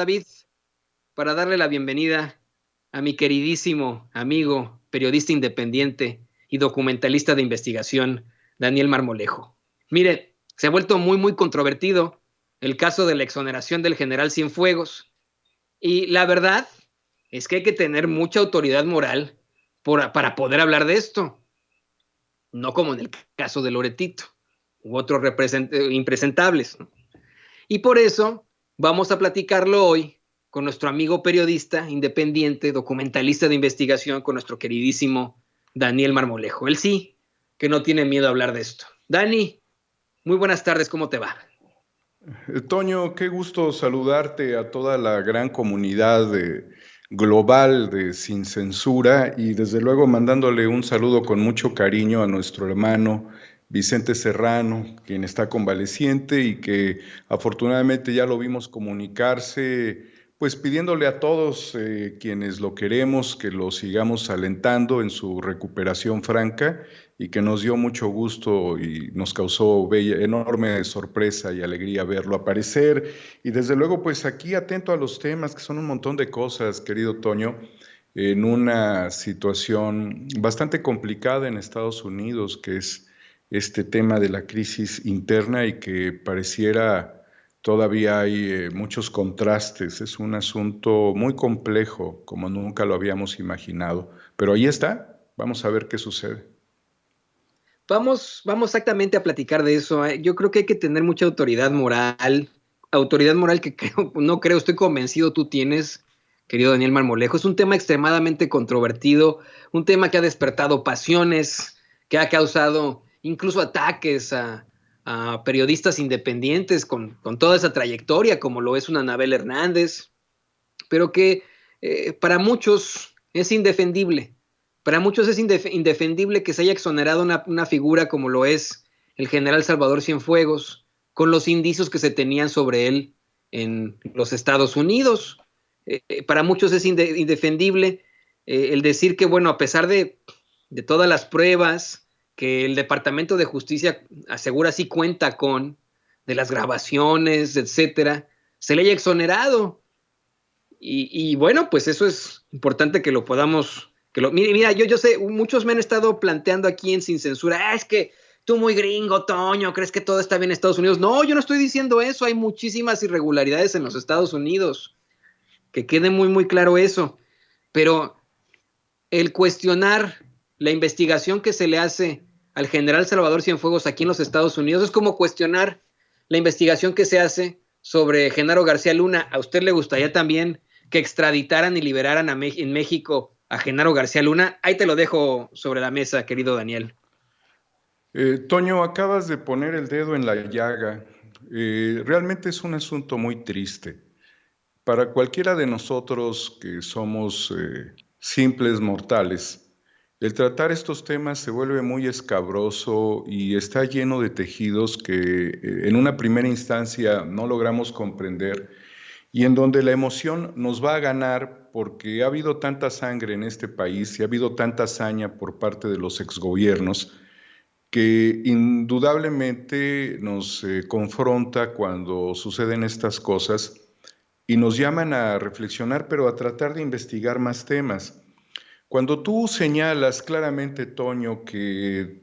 David, para darle la bienvenida a mi queridísimo amigo, periodista independiente y documentalista de investigación, Daniel Marmolejo. Mire, se ha vuelto muy controvertido el caso de la exoneración del general Cienfuegos y la verdad es que hay que tener mucha autoridad moral para poder hablar de esto, no como en el caso de Loretito u otros impresentables, ¿no? Y por eso vamos a platicarlo hoy con nuestro amigo periodista independiente, documentalista de investigación, con nuestro queridísimo Daniel Marmolejo. Él sí, que no tiene miedo a hablar de esto. Dani, muy buenas tardes, ¿cómo te va? Toño, qué gusto saludarte a toda la gran comunidad global de Sin Censura y desde luego mandándole un saludo con mucho cariño a nuestro hermano Vicente Serrano, quien está convaleciente y que afortunadamente ya lo vimos comunicarse, pues pidiéndole a todos quienes lo queremos que lo sigamos alentando en su recuperación franca y que nos dio mucho gusto y nos causó enorme sorpresa y alegría verlo aparecer. Y desde luego, pues aquí atento a los temas, que son un montón de cosas, querido Toño, en una situación bastante complicada en Estados Unidos, que es este tema de la crisis interna y que pareciera todavía hay muchos contrastes. Es un asunto muy complejo, como nunca lo habíamos imaginado. Pero ahí está, vamos a ver qué sucede. Vamos exactamente a platicar de eso. Yo creo que hay que tener mucha autoridad moral que creo, no creo, estoy convencido tú tienes, querido Daniel Marmolejo. Es un tema extremadamente controvertido, un tema que ha despertado pasiones, que ha causado incluso ataques a periodistas independientes con toda esa trayectoria, como lo es una Anabel Hernández, pero que para muchos es indefendible. Para muchos es indefendible que se haya exonerado una figura como lo es el general Salvador Cienfuegos, con los indicios que se tenían sobre él en los Estados Unidos. Para muchos es indefendible el decir que, bueno, a pesar de todas las pruebas que el Departamento de Justicia asegura sí cuenta con, de las grabaciones, etcétera, se le haya exonerado. Y bueno, pues eso es importante que lo podamos, mira, yo sé, muchos me han estado planteando aquí en Sin Censura, es que tú muy gringo, Toño, crees que todo está bien en Estados Unidos. No, yo no estoy diciendo eso, hay muchísimas irregularidades en los Estados Unidos, que quede muy claro eso, pero el cuestionar la investigación que se le hace al general Salvador Cienfuegos aquí en los Estados Unidos es como cuestionar la investigación que se hace sobre Genaro García Luna. ¿A usted le gustaría también que extraditaran y liberaran en México a Genaro García Luna? Ahí te lo dejo sobre la mesa, querido Daniel. Toño, acabas de poner el dedo en la llaga. Realmente es un asunto muy triste. Para cualquiera de nosotros que somos simples mortales, el tratar estos temas se vuelve muy escabroso y está lleno de tejidos que en una primera instancia no logramos comprender y en donde la emoción nos va a ganar porque ha habido tanta sangre en este país y ha habido tanta hazaña por parte de los exgobiernos que indudablemente nos confronta cuando suceden estas cosas y nos llaman a reflexionar, pero a tratar de investigar más temas. Cuando tú señalas claramente, Toño, que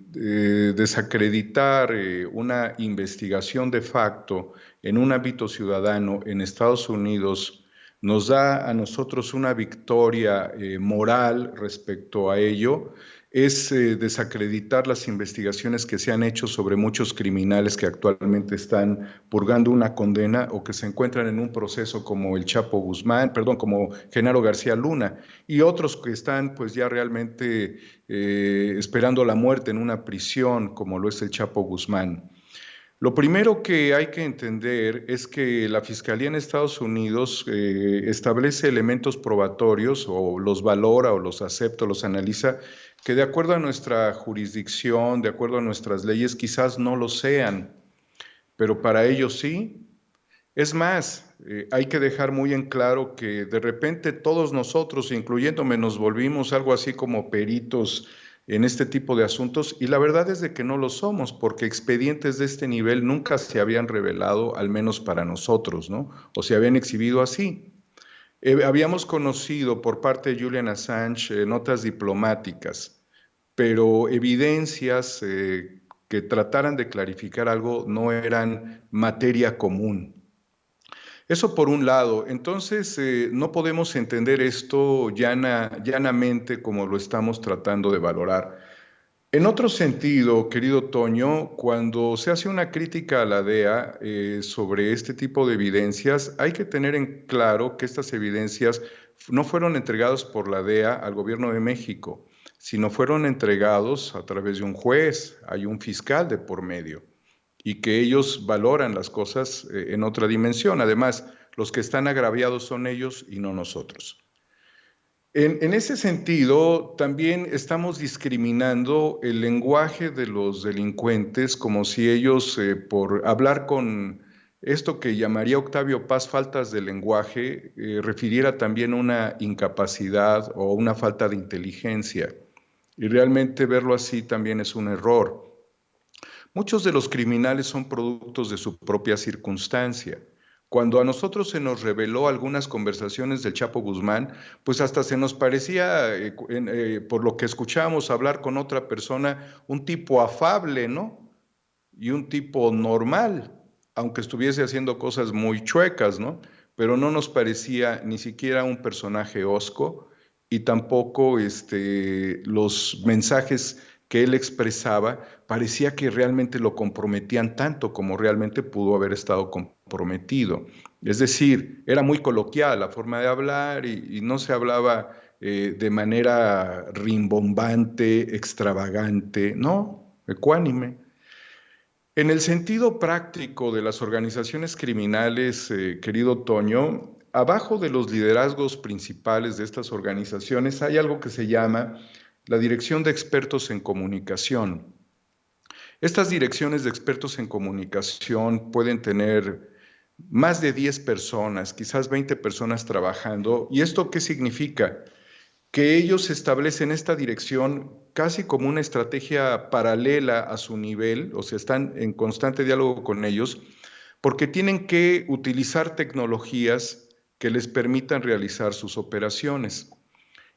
desacreditar una investigación de facto en un ámbito ciudadano en Estados Unidos nos da a nosotros una victoria moral respecto a ello, es desacreditar las investigaciones que se han hecho sobre muchos criminales que actualmente están purgando una condena o que se encuentran en un proceso como el Chapo Guzmán, perdón, como Genaro García Luna y otros que están pues ya realmente esperando la muerte en una prisión como lo es el Chapo Guzmán. Lo primero que hay que entender es que la Fiscalía en Estados Unidos establece elementos probatorios o los valora o los acepta, los analiza, que de acuerdo a nuestra jurisdicción, de acuerdo a nuestras leyes, quizás no lo sean, pero para ellos sí. Es más, hay que dejar muy en claro que de repente todos nosotros, incluyéndome, nos volvimos algo así como peritos en este tipo de asuntos, y la verdad es de que no lo somos, porque expedientes de este nivel nunca se habían revelado, al menos para nosotros, ¿no? O se habían exhibido así. Habíamos conocido por parte de Julian Assange notas diplomáticas, pero evidencias que trataran de clarificar algo no eran materia común. Eso por un lado. Entonces, no podemos entender esto llanamente como lo estamos tratando de valorar. En otro sentido, querido Toño, cuando se hace una crítica a la DEA sobre este tipo de evidencias, hay que tener en claro que estas evidencias no fueron entregadas por la DEA al gobierno de México, sino fueron entregados a través de un juez, hay un fiscal de por medio, y que ellos valoran las cosas en otra dimensión. Además, los que están agraviados son ellos y no nosotros. En ese sentido, también estamos discriminando el lenguaje de los delincuentes como si ellos, por hablar con esto que llamaría Octavio Paz faltas de lenguaje, refiriera también a una incapacidad o una falta de inteligencia. Y realmente verlo así también es un error. Muchos de los criminales son productos de su propia circunstancia. Cuando a nosotros se nos reveló algunas conversaciones del Chapo Guzmán, pues hasta se nos parecía, por lo que escuchábamos hablar con otra persona, un tipo afable, ¿no? Y un tipo normal, aunque estuviese haciendo cosas muy chuecas, ¿no? Pero no nos parecía ni siquiera un personaje hosco y tampoco los mensajes que él expresaba parecía que realmente lo comprometían tanto como realmente pudo haber estado comprometido. Es decir, era muy coloquial la forma de hablar y no se hablaba de manera rimbombante, extravagante, no, ecuánime. En el sentido práctico de las organizaciones criminales, querido Toño, abajo de los liderazgos principales de estas organizaciones hay algo que se llama la Dirección de Expertos en Comunicación. Estas direcciones de expertos en comunicación pueden tener más de 10 personas, quizás 20 personas trabajando. ¿Y esto qué significa? Que ellos establecen esta dirección casi como una estrategia paralela a su nivel, o sea, están en constante diálogo con ellos, porque tienen que utilizar tecnologías que les permitan realizar sus operaciones.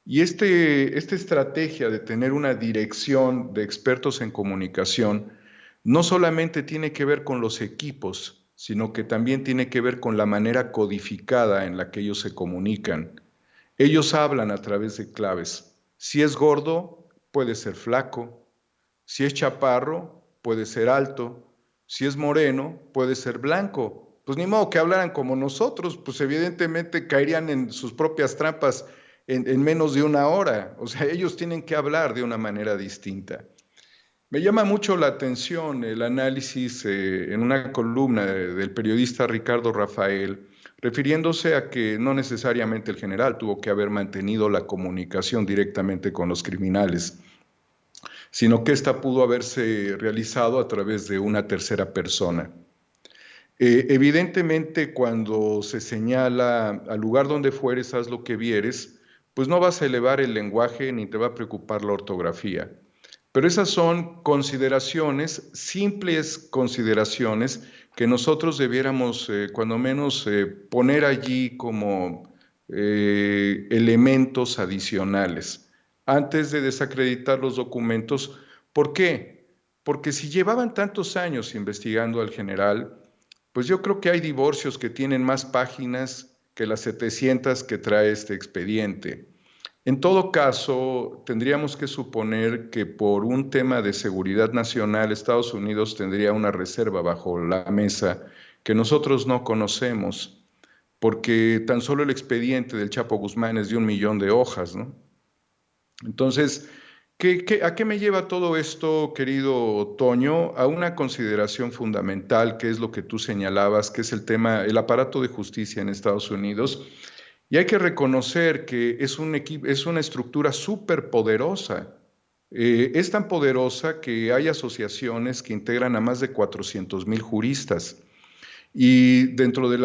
Y esta estrategia de tener una dirección de expertos en comunicación no solamente tiene que ver con los equipos, sino que también tiene que ver con la manera codificada en la que ellos se comunican. Ellos hablan a través de claves. Si es gordo, puede ser flaco. Si es chaparro, puede ser alto. Si es moreno, puede ser blanco. Pues ni modo que hablaran como nosotros, pues evidentemente caerían en sus propias trampas en menos de una hora. O sea, ellos tienen que hablar de una manera distinta. Me llama mucho la atención el análisis en una columna del periodista Ricardo Rafael, refiriéndose a que no necesariamente el general tuvo que haber mantenido la comunicación directamente con los criminales, sino que ésta pudo haberse realizado a través de una tercera persona. Evidentemente, cuando se señala al lugar donde fueres, haz lo que vieres, pues no vas a elevar el lenguaje ni te va a preocupar la ortografía. Pero esas son consideraciones, simples consideraciones, que nosotros debiéramos, cuando menos, poner allí como elementos adicionales, antes de desacreditar los documentos. ¿Por qué? Porque si llevaban tantos años investigando al general, pues yo creo que hay divorcios que tienen más páginas que las 700 que trae este expediente. En todo caso, tendríamos que suponer que por un tema de seguridad nacional, Estados Unidos tendría una reserva bajo la mesa que nosotros no conocemos, porque tan solo el expediente del Chapo Guzmán es de 1 millón de hojas, ¿no? Entonces, ¿a qué me lleva todo esto, querido Toño? A una consideración fundamental, que es lo que tú señalabas, que es el tema, el aparato de justicia en Estados Unidos. Y hay que reconocer que es una estructura súper poderosa. Es tan poderosa que hay asociaciones que integran a más de 400,000 juristas. Y dentro de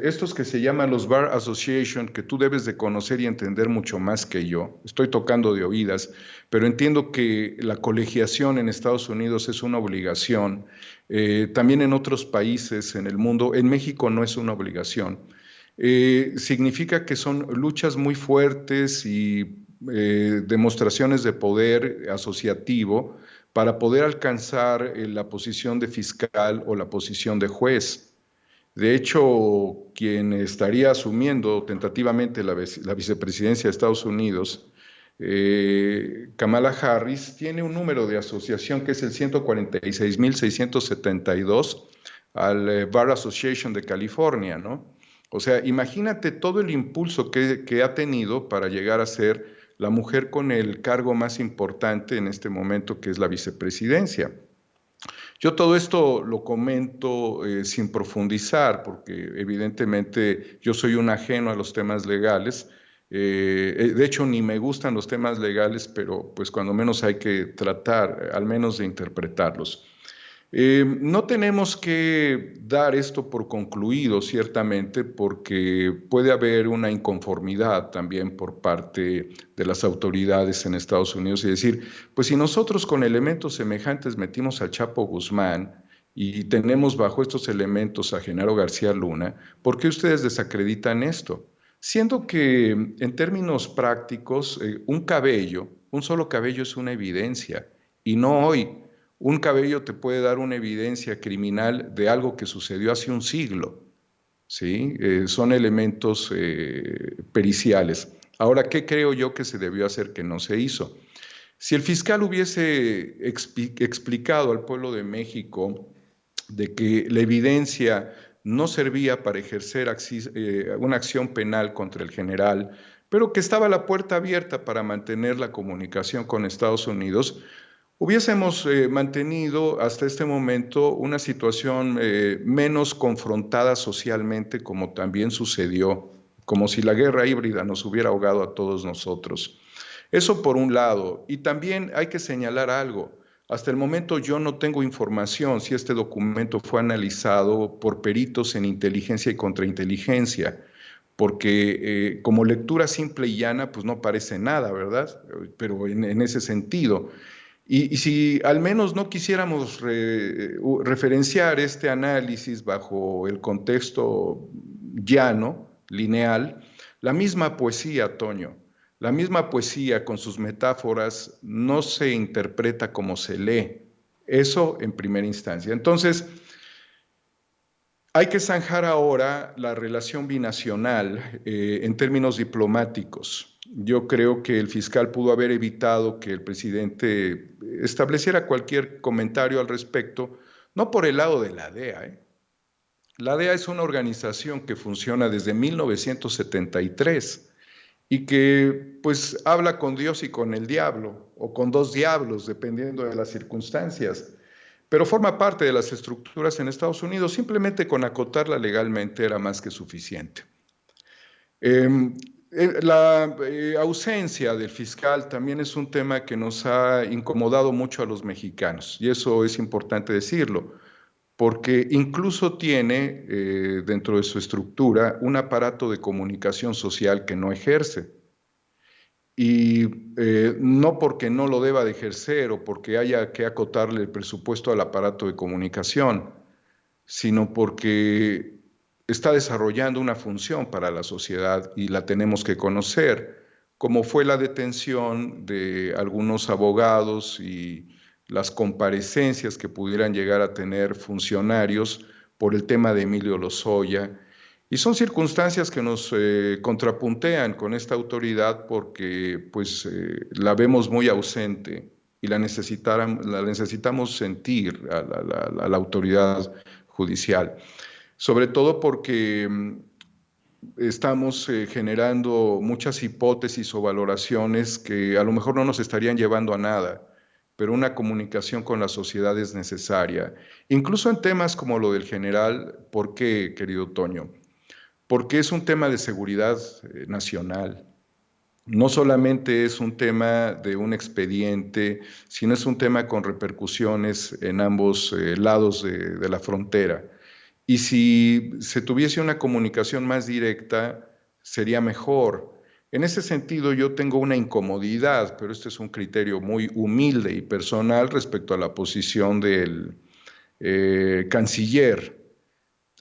estos que se llaman los Bar Association, que tú debes de conocer y entender mucho más que yo, estoy tocando de oídas, pero entiendo que la colegiación en Estados Unidos es una obligación, también en otros países en el mundo, en México no es una obligación. Significa que son luchas muy fuertes y demostraciones de poder asociativo para poder alcanzar la posición de fiscal o la posición de juez. De hecho, quien estaría asumiendo tentativamente la vicepresidencia de Estados Unidos, Kamala Harris, tiene un número de asociación que es el 146.672 al Bar Association de California, ¿no? O sea, imagínate todo el impulso que ha tenido para llegar a ser la mujer con el cargo más importante en este momento, que es la vicepresidencia. Yo todo esto lo comento sin profundizar, porque evidentemente yo soy un ajeno a los temas legales. De hecho, ni me gustan los temas legales, pero pues cuando menos hay que tratar, al menos de interpretarlos. No tenemos que dar esto por concluido, ciertamente, porque puede haber una inconformidad también por parte de las autoridades en Estados Unidos y decir, pues si nosotros con elementos semejantes metimos al Chapo Guzmán y tenemos bajo estos elementos a Genaro García Luna, ¿por qué ustedes desacreditan esto? Siendo que en términos prácticos, un solo cabello es una evidencia, y no hoy. Un cabello te puede dar una evidencia criminal de algo que sucedió hace un siglo, ¿sí? Son elementos periciales. Ahora, ¿qué creo yo que se debió hacer que no se hizo? Si el fiscal hubiese explicado al pueblo de México de que la evidencia no servía para ejercer una acción penal contra el general, pero que estaba la puerta abierta para mantener la comunicación con Estados Unidos, hubiésemos mantenido hasta este momento una situación menos confrontada socialmente, como también sucedió, como si la guerra híbrida nos hubiera ahogado a todos nosotros. Eso por un lado. Y también hay que señalar algo. Hasta el momento yo no tengo información si este documento fue analizado por peritos en inteligencia y contrainteligencia, porque como lectura simple y llana, pues no parece nada, ¿verdad? Pero en ese sentido. Y si al menos no quisiéramos referenciar este análisis bajo el contexto llano, lineal, la misma poesía, Toño, la misma poesía con sus metáforas no se interpreta como se lee. Eso en primera instancia. Entonces, hay que zanjar ahora la relación binacional en términos diplomáticos. Yo creo que el fiscal pudo haber evitado que el presidente estableciera cualquier comentario al respecto, no por el lado de la DEA. La DEA es una organización que funciona desde 1973 y que pues habla con Dios y con el diablo, o con dos diablos, dependiendo de las circunstancias, pero forma parte de las estructuras en Estados Unidos. Simplemente con acotarla legalmente era más que suficiente. La ausencia del fiscal también es un tema que nos ha incomodado mucho a los mexicanos, y eso es importante decirlo, porque incluso tiene dentro de su estructura un aparato de comunicación social que no ejerce. Y no porque no lo deba de ejercer o porque haya que acotarle el presupuesto al aparato de comunicación, sino porque está desarrollando una función para la sociedad y la tenemos que conocer, como fue la detención de algunos abogados y las comparecencias que pudieran llegar a tener funcionarios por el tema de Emilio Lozoya. Y son circunstancias que nos contrapuntean con esta autoridad porque pues, la vemos muy ausente y la necesitamos sentir a la autoridad judicial, sobre todo porque estamos generando muchas hipótesis o valoraciones que a lo mejor no nos estarían llevando a nada, pero una comunicación con la sociedad es necesaria. Incluso en temas como lo del general. ¿Por qué, querido Toño? Porque es un tema de seguridad nacional. No solamente es un tema de un expediente, sino es un tema con repercusiones en ambos lados de la frontera. y si se tuviese una comunicación más directa, sería mejor. En ese sentido, yo tengo una incomodidad, pero este es un criterio muy humilde y personal respecto a la posición del canciller.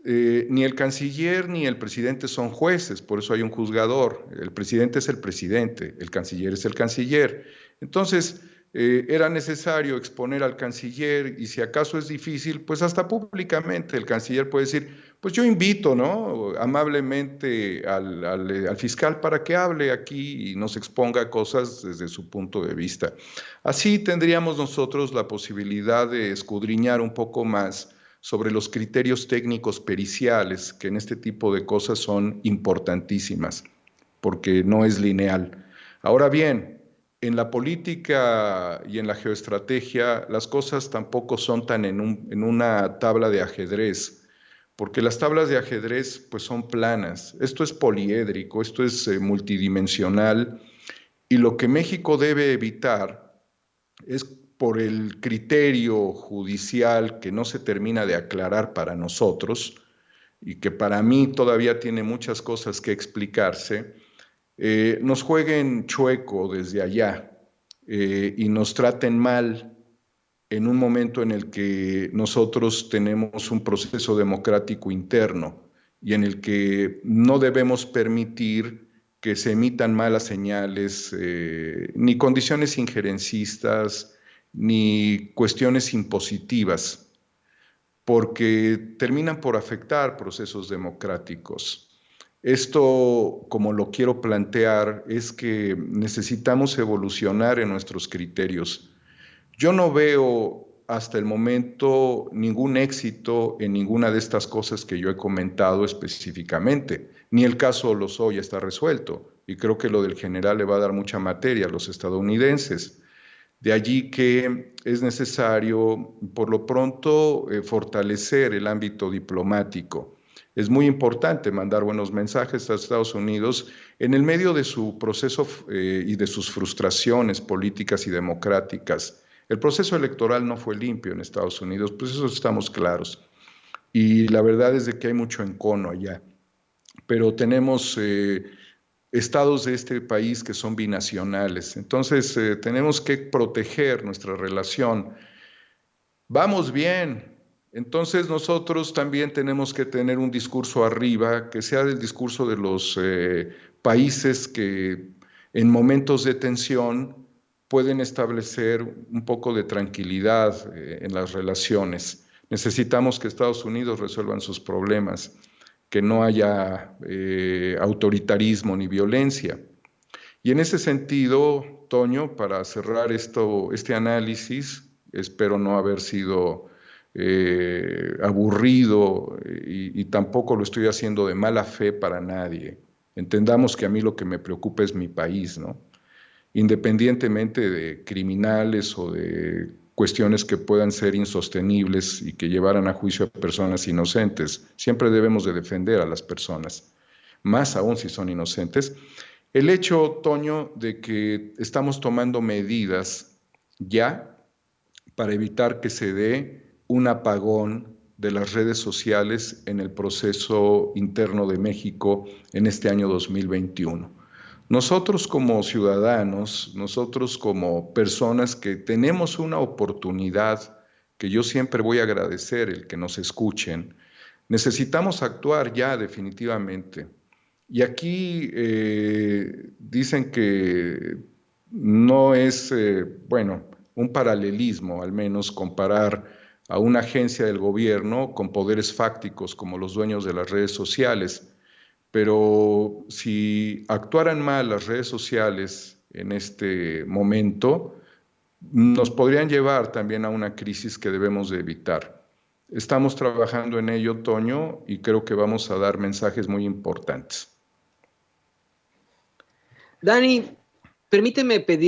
Ni el canciller ni el presidente son jueces, por eso hay un juzgador. El presidente es el presidente, el canciller es el canciller. Entonces, era necesario exponer al canciller y si acaso es difícil, pues hasta públicamente el canciller puede decir, pues yo invito, ¿no? Amablemente al fiscal para que hable aquí y nos exponga cosas desde su punto de vista. Así tendríamos nosotros la posibilidad de escudriñar un poco más sobre los criterios técnicos periciales, que en este tipo de cosas son importantísimas, porque no es lineal. Ahora bien, en la política y en la geoestrategia, las cosas tampoco son tan en una tabla de ajedrez, porque las tablas de ajedrez pues son planas. Esto es poliédrico, esto es multidimensional, y lo que México debe evitar es por el criterio judicial que no se termina de aclarar para nosotros y que para mí todavía tiene muchas cosas que explicarse, nos jueguen chueco desde allá y nos traten mal en un momento en el que nosotros tenemos un proceso democrático interno y en el que no debemos permitir que se emitan malas señales, ni condiciones injerencistas, ni cuestiones impositivas, porque terminan por afectar procesos democráticos. Esto, como lo quiero plantear, es que necesitamos evolucionar en nuestros criterios. Yo no veo hasta el momento ningún éxito en ninguna de estas cosas que yo he comentado específicamente. Ni el caso Lozoya está resuelto y creo que lo del general le va a dar mucha materia a los estadounidenses. De allí que es necesario, por lo pronto, fortalecer el ámbito diplomático. Es muy importante mandar buenos mensajes a Estados Unidos en el medio de su proceso y de sus frustraciones políticas y democráticas. El proceso electoral no fue limpio en Estados Unidos, pues eso estamos claros. Y la verdad es de que hay mucho encono allá. Pero tenemos estados de este país que son binacionales. Entonces, tenemos que proteger nuestra relación. Vamos bien. Entonces, nosotros también tenemos que tener un discurso arriba, que sea el discurso de los países que en momentos de tensión pueden establecer un poco de tranquilidad en las relaciones. Necesitamos que Estados Unidos resuelvan sus problemas, que no haya autoritarismo ni violencia. Y en ese sentido, Toño, para cerrar este análisis, espero no haber sido aburrido y tampoco lo estoy haciendo de mala fe para nadie. Entendamos que a mí lo que me preocupa es mi país, ¿no? Independientemente de criminales o de cuestiones que puedan ser insostenibles y que llevaran a juicio a personas inocentes. Siempre debemos de defender a las personas, más aún si son inocentes. El hecho, Toño, de que estamos tomando medidas ya para evitar que se dé un apagón de las redes sociales en el proceso interno de México en este año 2021. Nosotros como ciudadanos, nosotros como personas que tenemos una oportunidad, que yo siempre voy a agradecer el que nos escuchen, necesitamos actuar ya definitivamente. Y aquí dicen que no es, bueno, un paralelismo al menos comparar a una agencia del gobierno con poderes fácticos como los dueños de las redes sociales. Pero si actuaran mal las redes sociales en este momento, nos podrían llevar también a una crisis que debemos de evitar. Estamos trabajando en ello, Toño, y creo que vamos a dar mensajes muy importantes. Dani, permíteme pedir